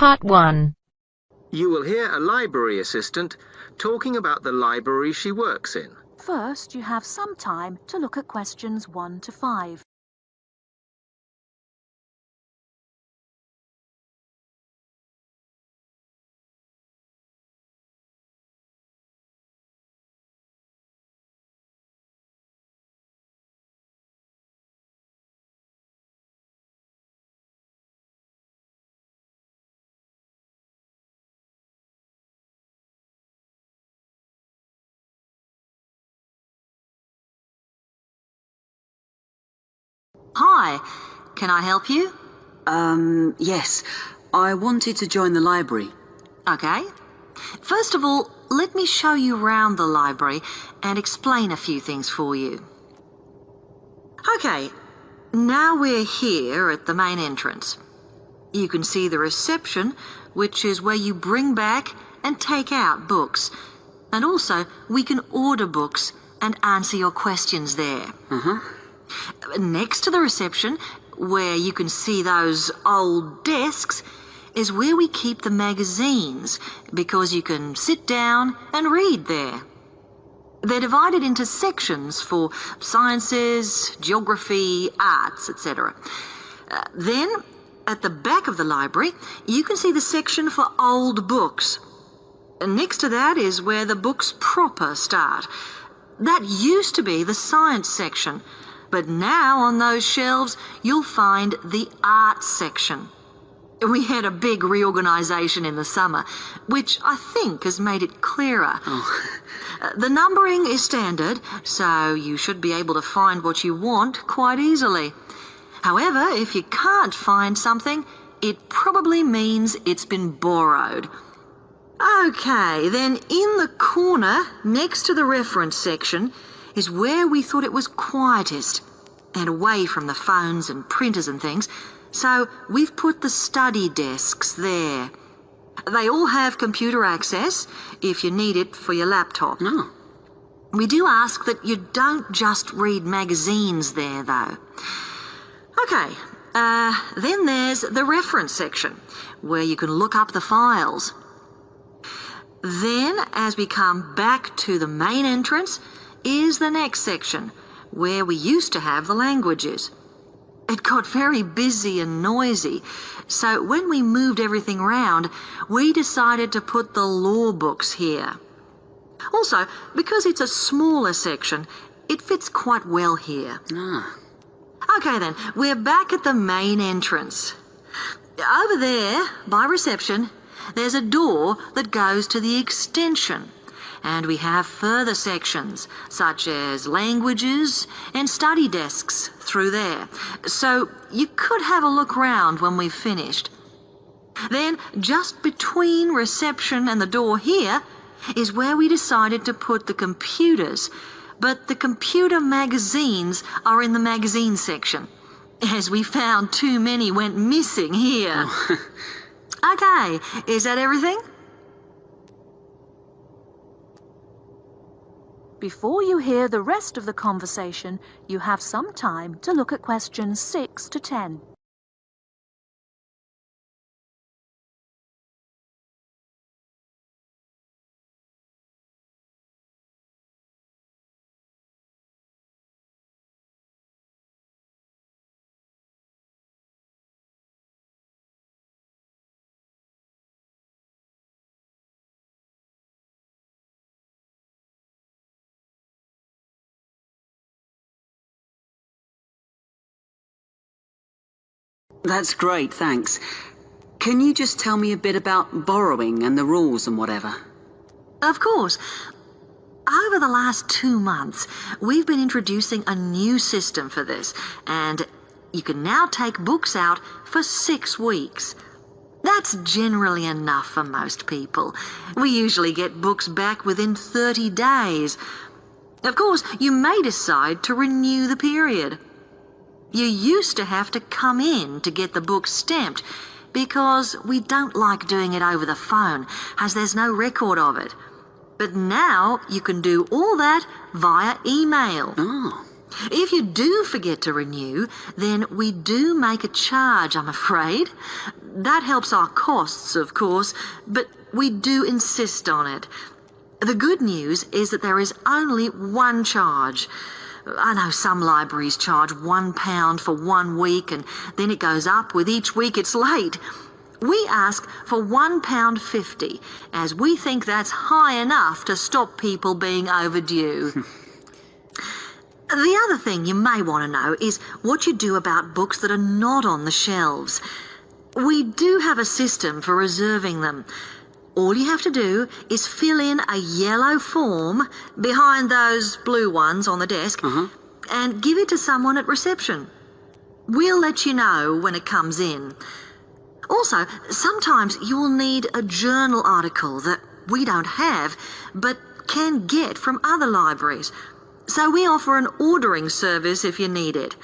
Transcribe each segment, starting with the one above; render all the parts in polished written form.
Part 1. You will hear a library assistant talking about the library she works in. First, you have some time to look at questions 1 to 5. Hi, can I help you? Yes. I wanted to join the library. Okay. First of all, let me show you round the library and explain a few things for you. Okay, now we're here at the main entrance. You can see the reception, which is where you bring back and take out books. And also, we can order books and answer your questions there. Next to the reception, where you can see those old desks, is where we keep the magazines, because you can sit down and read there. They're divided into sections for sciences, geography, arts, etc. Then, at the back of the library, you can see the section for old books. Next to that is where the books proper start. That used to be the science section, but now on those shelves you'll find the arts section. We had a big reorganisation in the summer, which I think has made it clearer. The numbering is standard, so you should be able to find what you want quite easily. However, if you can't find something, it probably means it's been borrowed. Okay, then in the corner next to the reference section is where we thought it was quietest and away from the phones and printers and things, so we've put the study desks there. They all have computer access if you need it for your laptop. We do ask that you don't just read magazines there, though. Okay, then there's the reference section, where you can look up the files. Then, as we come back to the main entrance, is the next section, where we used to have the languages. It got very busy and noisy, so when we moved everything round, we decided to put the law books here. Also, because it's a smaller section, it fits quite well here. Okay then, we're back at the main entrance. Over there, by reception, there's a door that goes to the extension, and we have further sections, such as languages and study desks through there. So you could have a look round when we've finished. Then, just between reception and the door here, is where we decided to put the computers, but the computer magazines are in the magazine section, as we found too many went missing here. Okay, is that everything? Before you hear the rest of the conversation, you have some time to look at questions 6 to 10. That's great, thanks. Can you just tell me a bit about borrowing and the rules and whatever? Of course. Over the last 2 months, we've been introducing a new system for this, and you can now take books out for 6 weeks. That's generally enough for most people. We usually get books back within 30 days. Of course, you may decide to renew the period. You used to have to come in to get the book stamped, because we don't like doing it over the phone, as there's no record of it. But now you can do all that via email. If you do forget to renew, then we do make a charge, I'm afraid. That helps our costs, of course, but we do insist on it. The good news is that there is only one charge. I know some libraries charge £1 for 1 week and then it goes up with each week it's late. We ask for £1.50 as we think that's high enough to stop people being overdue. The other thing you may want to know is what you do about books that are not on the shelves. We do have a system for reserving them. All you have to do is fill in a yellow form behind those blue ones on the desk and give it to someone at reception. We'll let you know when it comes in. Also, sometimes you'll need a journal article that we don't have but can get from other libraries. So we offer an ordering service if you need it.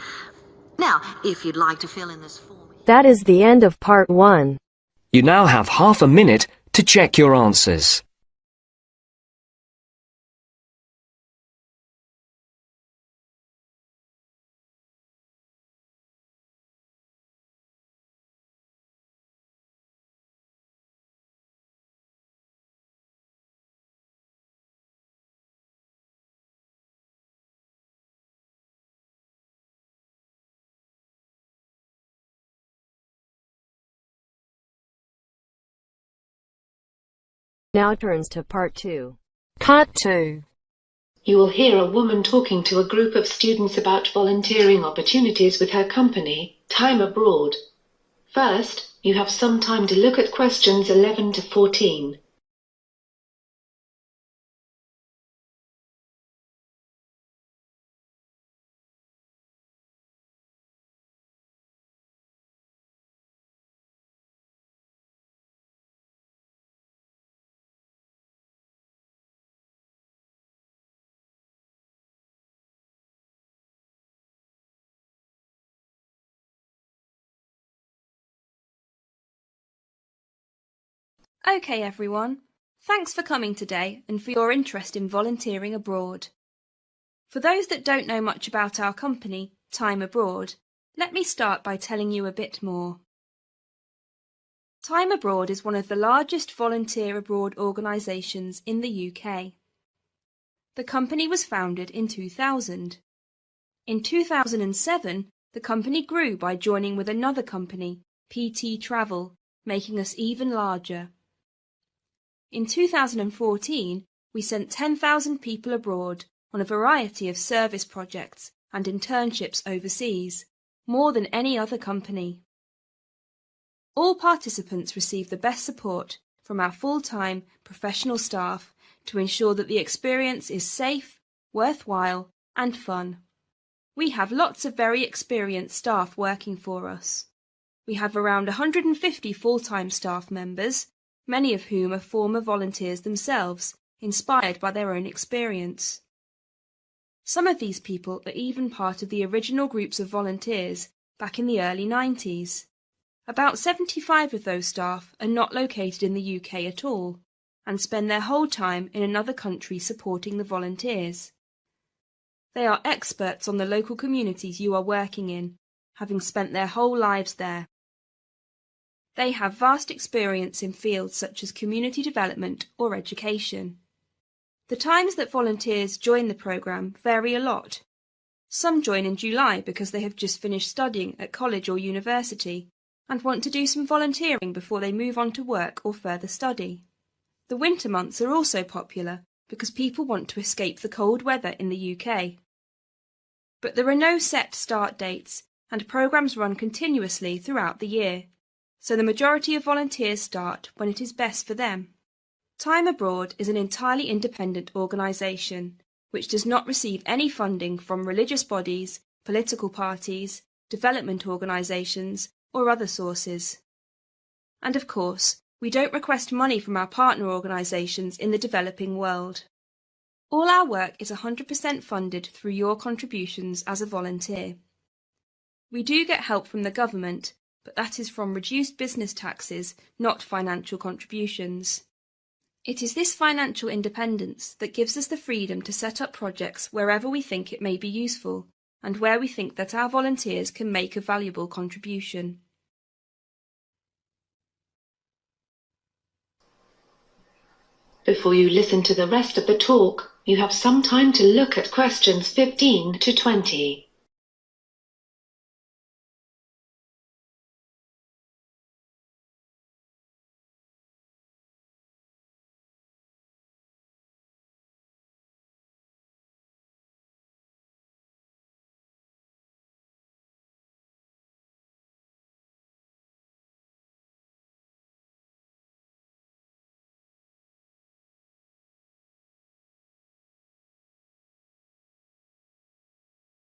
Now, if you'd like to fill in this form... That is the end of part 1. You now have half a minute to check your answers. Now turns to part 2. Part 2. You will hear a woman talking to a group of students about volunteering opportunities with her company, Time Abroad. First, you have some time to look at questions 11 to 14. Okay everyone, thanks for coming today and for your interest in volunteering abroad. For those that don't know much about our company, Time Abroad, let me start by telling you a bit more. Time Abroad is one of the largest volunteer abroad organisations in the UK. The company was founded in 2000. In 2007, the company grew by joining with another company, PT Travel, making us even larger. In 2014, we sent 10,000 people abroad on a variety of service projects and internships overseas, more than any other company. All participants receive the best support from our full-time professional staff to ensure that the experience is safe, worthwhile, and fun. We have lots of very experienced staff working for us. We have around 150 full-time staff members, many of whom are former volunteers themselves, inspired by their own experience. Some of these people are even part of the original groups of volunteers back in the early 90s. About 75 of those staff are not located in the UK at all, and spend their whole time in another country supporting the volunteers. They are experts on the local communities you are working in, having spent their whole lives there. They have vast experience in fields such as community development or education. The times that volunteers join the programme vary a lot. Some join in July because they have just finished studying at college or university and want to do some volunteering before they move on to work or further study. The winter months are also popular because people want to escape the cold weather in the UK. But there are no set start dates, and programmes run continuously throughout the year, so the majority of volunteers start when it is best for them. Time Abroad is an entirely independent organisation, which does not receive any funding from religious bodies, political parties, development organisations, or other sources. And of course, we don't request money from our partner organisations in the developing world. All our work is 100% funded through your contributions as a volunteer. We do get help from the government, but that is from reduced business taxes, not financial contributions. It is this financial independence that gives us the freedom to set up projects wherever we think it may be useful, and where we think that our volunteers can make a valuable contribution. Before you listen to the rest of the talk, you have some time to look at questions 15 to 20.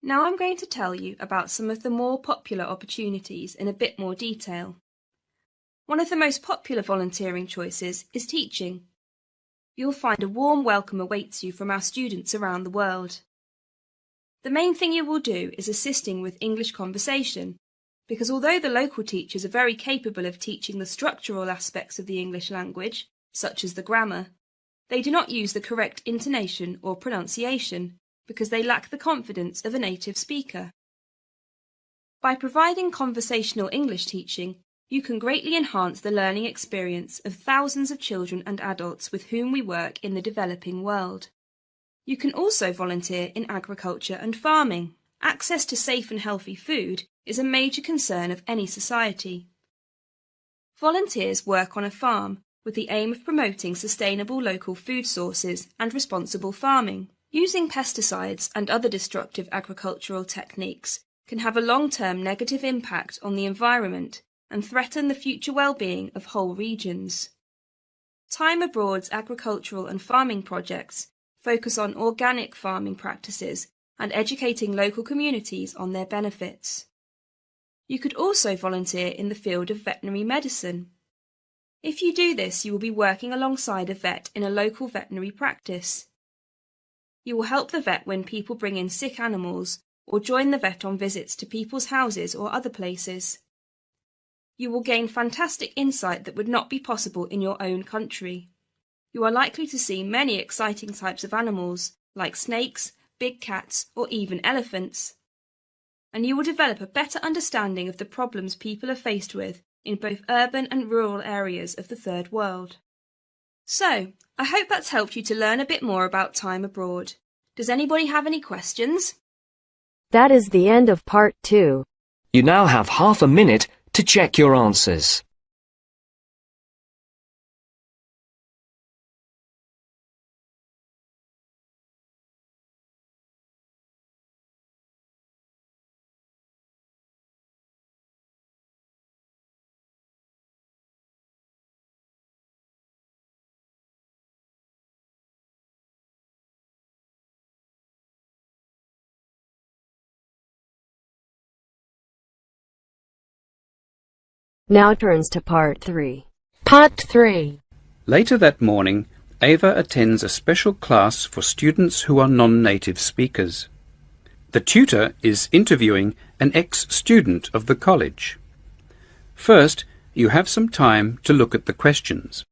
Now I'm going to tell you about some of the more popular opportunities in a bit more detail. One of the most popular volunteering choices is teaching. You'll find a warm welcome awaits you from our students around the world. The main thing you will do is assisting with English conversation, because although the local teachers are very capable of teaching the structural aspects of the English language, such as the grammar, they do not use the correct intonation or pronunciation, because they lack the confidence of a native speaker. By providing conversational English teaching, you can greatly enhance the learning experience of thousands of children and adults with whom we work in the developing world. You can also volunteer in agriculture and farming. Access to safe and healthy food is a major concern of any society. Volunteers work on a farm with the aim of promoting sustainable local food sources and responsible farming. Using pesticides and other destructive agricultural techniques can have a long-term negative impact on the environment and threaten the future well-being of whole regions. Time Abroad's agricultural and farming projects focus on organic farming practices and educating local communities on their benefits. You could also volunteer in the field of veterinary medicine. If you do this, you will be working alongside a vet in a local veterinary practice. You will help the vet when people bring in sick animals or join the vet on visits to people's houses or other places. You will gain fantastic insight that would not be possible in your own country. You are likely to see many exciting types of animals, like snakes, big cats, or even elephants. And you will develop a better understanding of the problems people are faced with in both urban and rural areas of the Third World. So, I hope that's helped you to learn a bit more about time abroad. Does anybody have any questions? That is the end of part 2. You now have half a minute to check your answers. Now turns to part 3. Part 3. Later that morning, Ava attends a special class for students who are non-native speakers. The tutor is interviewing an ex-student of the college. First, you have some time to look at the questions.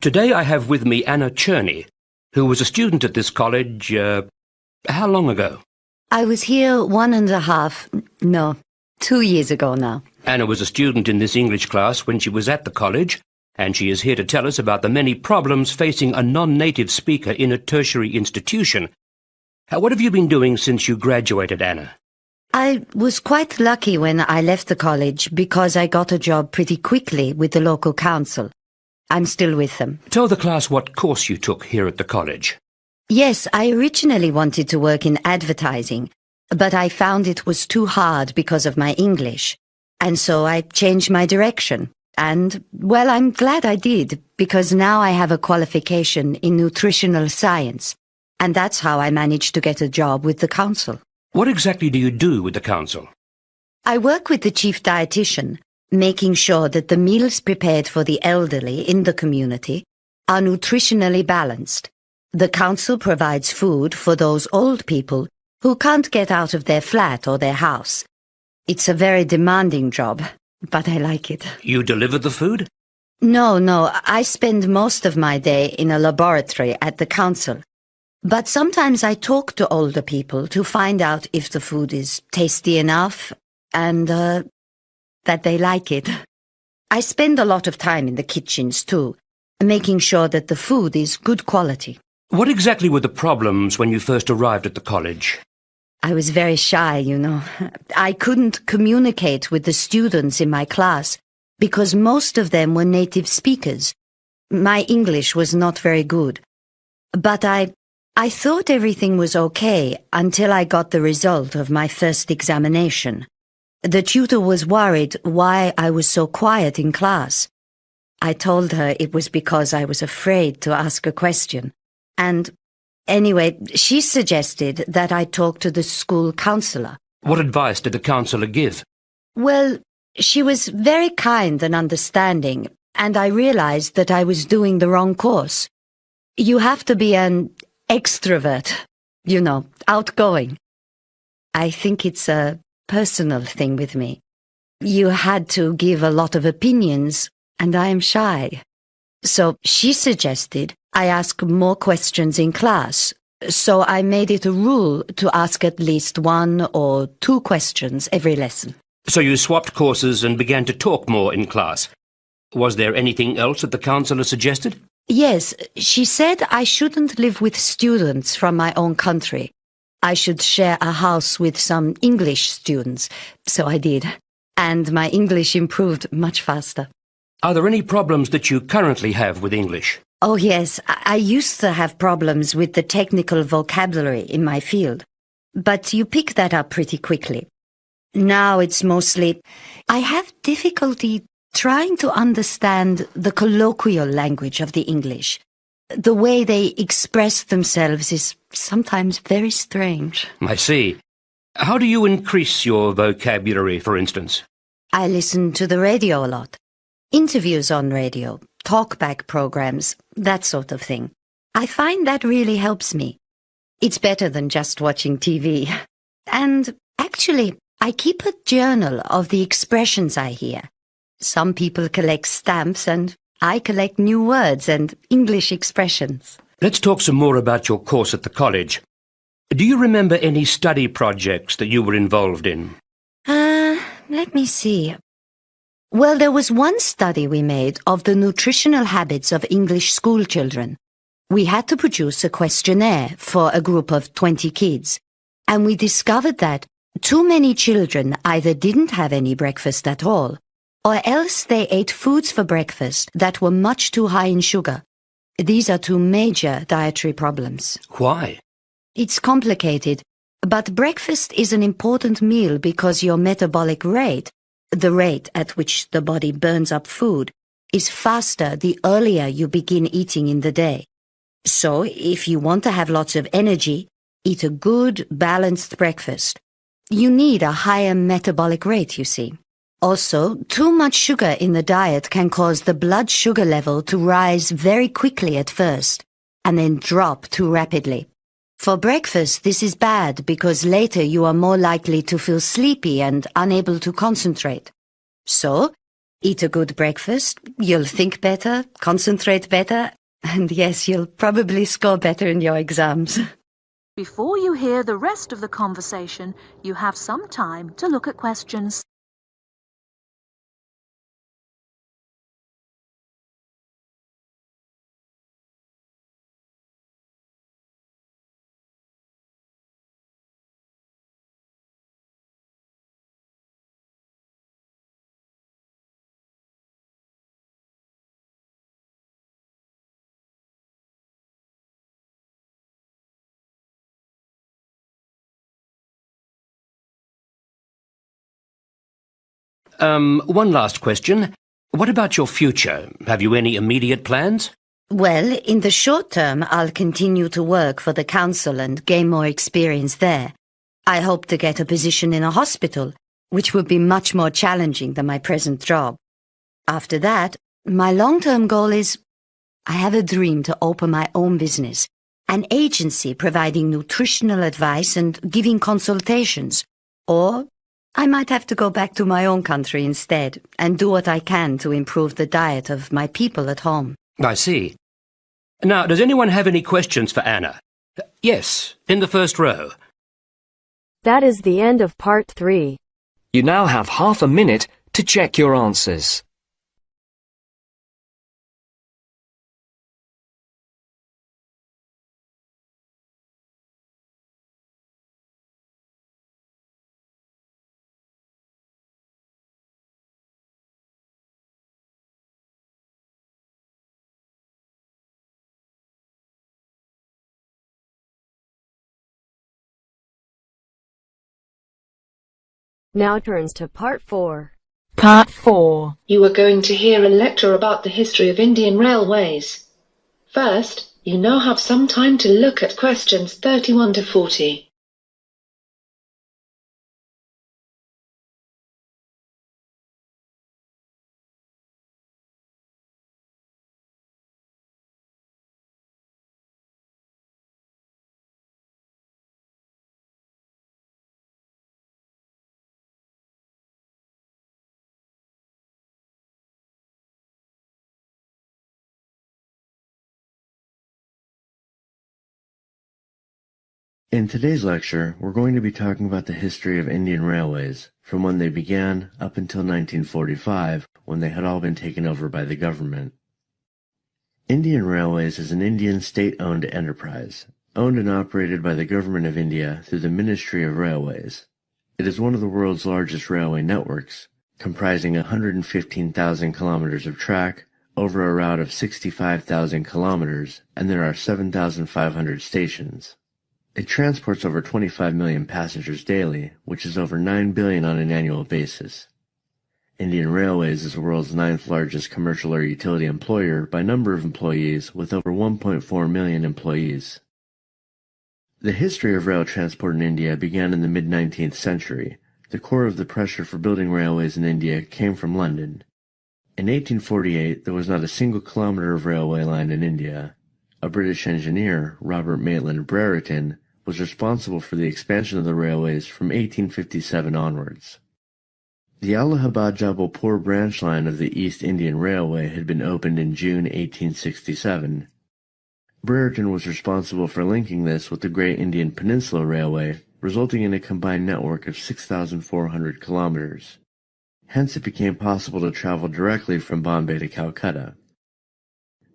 Today I have with me Anna Cherney, who was a student at this college, how long ago? I was here 2 years ago now. Anna was a student in this English class when she was at the college, and she is here to tell us about the many problems facing a non-native speaker in a tertiary institution. What have you been doing since you graduated, Anna? I was quite lucky when I left the college because I got a job pretty quickly with the local council. I'm still with them. Tell the class what course you took here at the college. Yes, I originally wanted to work in advertising, but I found it was too hard because of my English. And so I changed my direction. And, well, I'm glad I did, because now I have a qualification in nutritional science. And that's how I managed to get a job with the council. What exactly do you do with the council? I work with the chief dietitian, making sure that the meals prepared for the elderly in the community are nutritionally balanced. The council provides food for those old people who can't get out of their flat or their house. It's a very demanding job, but I like it. You deliver the food? No, I spend most of my day in a laboratory at the council. But sometimes I talk to older people to find out if the food is tasty enough and that they like it. I spend a lot of time in the kitchens too, making sure that the food is good quality. What exactly were the problems when you first arrived at the college? I was very shy, you know. I couldn't communicate with the students in my class because most of them were native speakers. My English was not very good. But I thought everything was okay until I got the result of my first examination. The tutor was worried why I was so quiet in class. I told her it was because I was afraid to ask a question. And anyway, she suggested that I talk to the school counselor. What advice did the counselor give? Well, she was very kind and understanding, and I realized that I was doing the wrong course. You have to be an extrovert, you know, outgoing. I think it's a personal thing with me. You had to give a lot of opinions, and I am shy. So she suggested I ask more questions in class, so I made it a rule to ask at least 1 or 2 questions every lesson. So you swapped courses and began to talk more in class. Was there anything else that the counsellor suggested? Yes, she said I shouldn't live with students from my own country. I should share a house with some English students, so I did. And my English improved much faster. Are there any problems that you currently have with English? Oh yes, I used to have problems with the technical vocabulary in my field. But you pick that up pretty quickly. Now it's mostly, I have difficulty trying to understand the colloquial language of the English. The way they express themselves is sometimes very strange. I see. How do you increase your vocabulary, for instance? I listen to the radio a lot. Interviews on radio, talkback programs, that sort of thing. I find that really helps me. It's better than just watching TV. And actually, I keep a journal of the expressions I hear. Some people collect stamps and I collect new words and English expressions. Let's talk some more about your course at the college. Do you remember any study projects that you were involved in? Let me see. Well, there was one study we made of the nutritional habits of English school children. We had to produce a questionnaire for a group of 20 kids, and we discovered that too many children either didn't have any breakfast at all, or else they ate foods for breakfast that were much too high in sugar. These are 2 major dietary problems. Why? It's complicated, but breakfast is an important meal because your metabolic rate, the rate at which the body burns up food, is faster the earlier you begin eating in the day. So, if you want to have lots of energy, eat a good, balanced breakfast. You need a higher metabolic rate, you see. Also, too much sugar in the diet can cause the blood sugar level to rise very quickly at first, and then drop too rapidly. For breakfast, this is bad because later you are more likely to feel sleepy and unable to concentrate. So, eat a good breakfast, you'll think better, concentrate better, and yes, you'll probably score better in your exams. Before you hear the rest of the conversation, you have some time to look at questions. One last question. What about your future? Have you any immediate plans? Well, in the short term, I'll continue to work for the council and gain more experience there. I hope to get a position in a hospital, which would be much more challenging than my present job. After that, my long-term goal is, I have a dream to open my own business, an agency providing nutritional advice and giving consultations. Or I might have to go back to my own country instead and do what I can to improve the diet of my people at home. I see. Now, does anyone have any questions for Anna? Yes, in the first row. That is the end of part 3. You now have half a minute to check your answers. Now turns to part 4. Part 4. You are going to hear a lecture about the history of Indian railways. First, you now have some time to look at questions 31 to 40. In today's lecture, we're going to be talking about the history of Indian railways, from when they began up until 1945, when they had all been taken over by the government. Indian Railways is an Indian state-owned enterprise, owned and operated by the Government of India through the Ministry of Railways. It is one of the world's largest railway networks, comprising 115,000 kilometers of track, over a route of 65,000 kilometers, and there are 7,500 stations. It transports over 25 million passengers daily, which is over 9 billion on an annual basis. Indian Railways is the world's 9th largest commercial or utility employer by number of employees, with over 1.4 million employees. The history of rail transport in India began in the mid-19th century. The core of the pressure for building railways in India came from London. In 1848, there was not a single kilometer of railway line in India. A British engineer, Robert Maitland Brereton, was responsible for the expansion of the railways from 1857 onwards. The Allahabad-Jabalpur branch line of the East Indian Railway had been opened in June 1867. Brereton was responsible for linking this with the Great Indian Peninsula Railway, resulting in a combined network of 6,400 kilometers. Hence it became possible to travel directly from Bombay to Calcutta.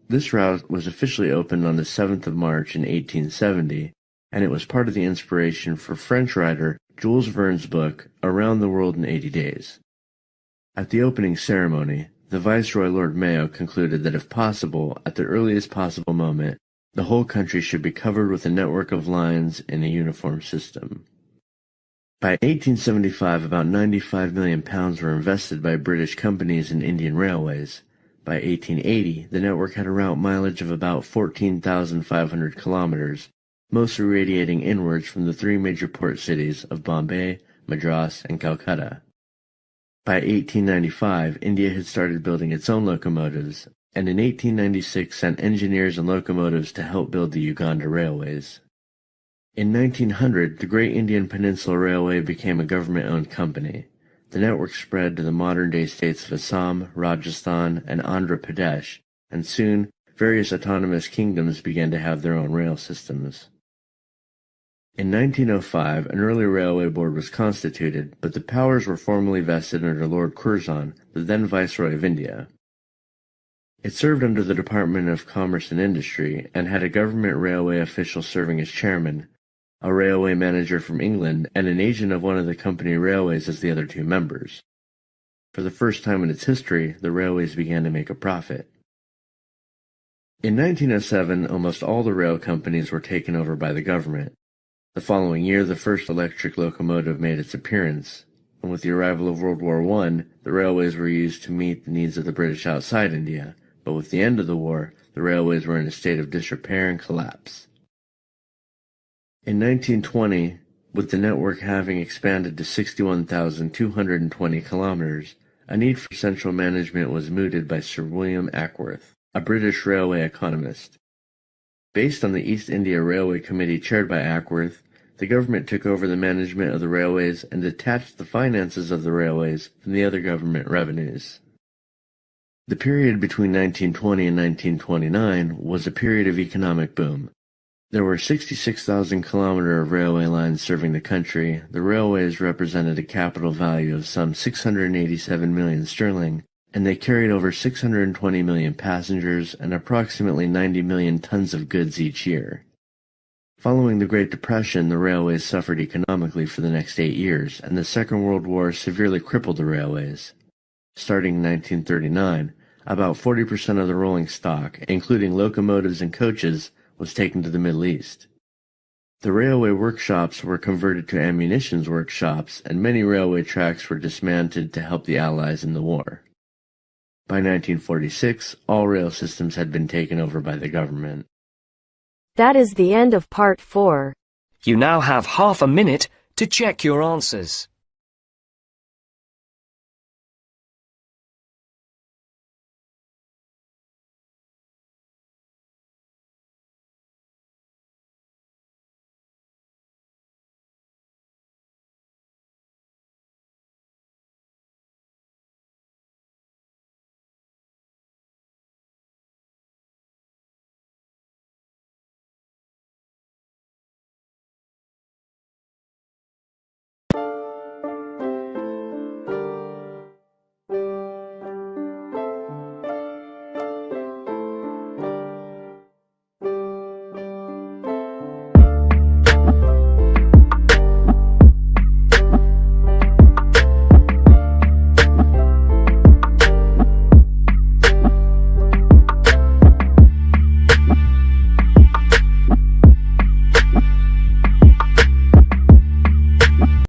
This route was officially opened on the 7th of March in 1870, and it was part of the inspiration for French writer Jules Verne's book Around the World in 80 Days. At the opening ceremony, the Viceroy Lord Mayo concluded that if possible, at the earliest possible moment, the whole country should be covered with a network of lines in a uniform system. By 1875, about £95 million were invested by British companies in Indian railways. By 1880, the network had a route mileage of about 14,500 kilometers, mostly radiating inwards from the 3 major port cities of Bombay, Madras, and Calcutta. By 1895, India had started building its own locomotives, and in 1896 sent engineers and locomotives to help build the Uganda railways. In 1900, the Great Indian Peninsula Railway became a government-owned company. The network spread to the modern-day states of Assam, Rajasthan, and Andhra Pradesh, and soon various autonomous kingdoms began to have their own rail systems. In 1905, an early railway board was constituted, but the powers were formally vested under Lord Curzon, the then Viceroy of India. It served under the Department of Commerce and Industry, and had a government railway official serving as chairman, a railway manager from England, and an agent of one of the company railways as the other 2 members. For the first time in its history, the railways began to make a profit. In 1907, almost all the rail companies were taken over by the government. The following year, the first electric locomotive made its appearance, and with the arrival of World War I, the railways were used to meet the needs of the British outside India, but with the end of the war, the railways were in a state of disrepair and collapse. In 1920, With the network having expanded to 61,220 kilometers, a need for central management was mooted by Sir William Ackworth, a British railway economist. Based on the East India Railway Committee chaired by Ackworth, the government took over the management of the railways and detached the finances of the railways from the other government revenues. The period between 1920 and 1929 was a period of economic boom. There were 66,000 kilometers of railway lines serving the country. The railways represented a capital value of some 687 million sterling, and they carried over 620 million passengers and approximately 90 million tons of goods each year. Following the Great Depression, the railways suffered economically for the next 8 years, and the Second World War severely crippled the railways. Starting in 1939, about 40% of the rolling stock, including locomotives and coaches, was taken to the Middle East. The railway workshops were converted to ammunition workshops, and many railway tracks were dismantled to help the Allies in the war. By 1946, all rail systems had been taken over by the government. That is the end of part 4. You now have half a minute to check your answers.